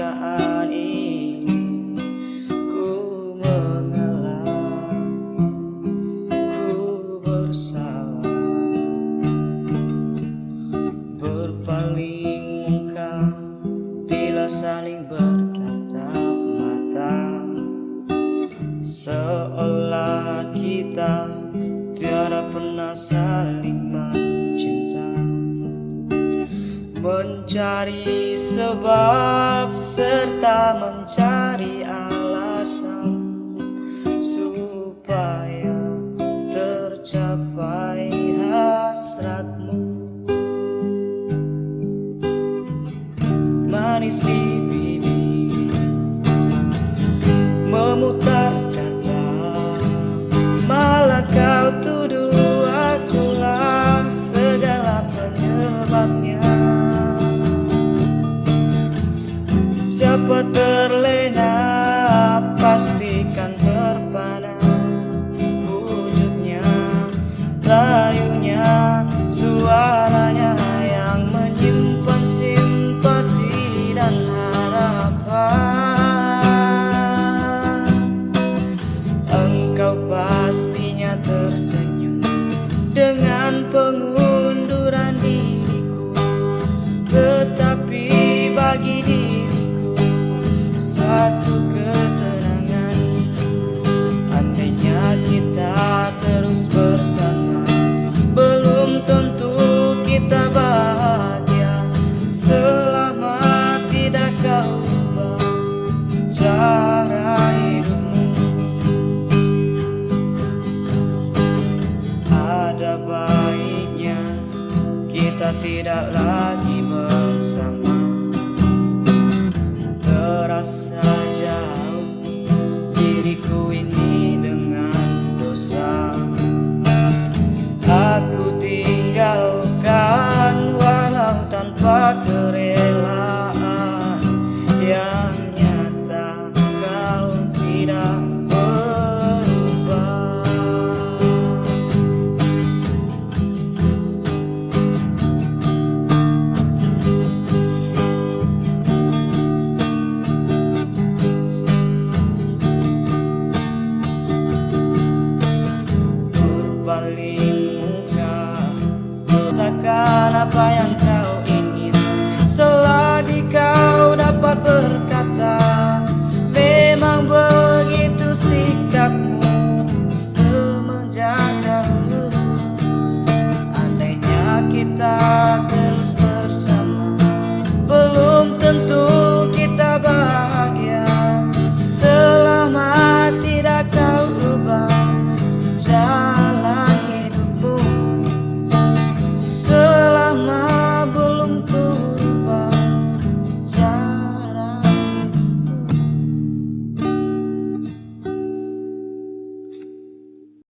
keadaan ini ku mengalah, ku bersalah, berpaling muka bila saling bertatap mata, seolah kita tiada pernah saling mencinta. Mencari sebab serta mencari alasan supaya tercapai hasratmu. Manis di bibir memutar kata, malah kau tuduh akulah segala penyebabnya. Siapa terlena pastikan terpana wujudnya, rayunya, suaranya yang menyimpan simpati dan harapan. Engkau pastinya tersenyum dengan pengunduran diriku, tetapi bagi diriku satu keterangan, andainya kita terus bersama, belum tentu kita bahagia selama tidak kau ubah cara hidupmu. Ada baiknya kita tidaklah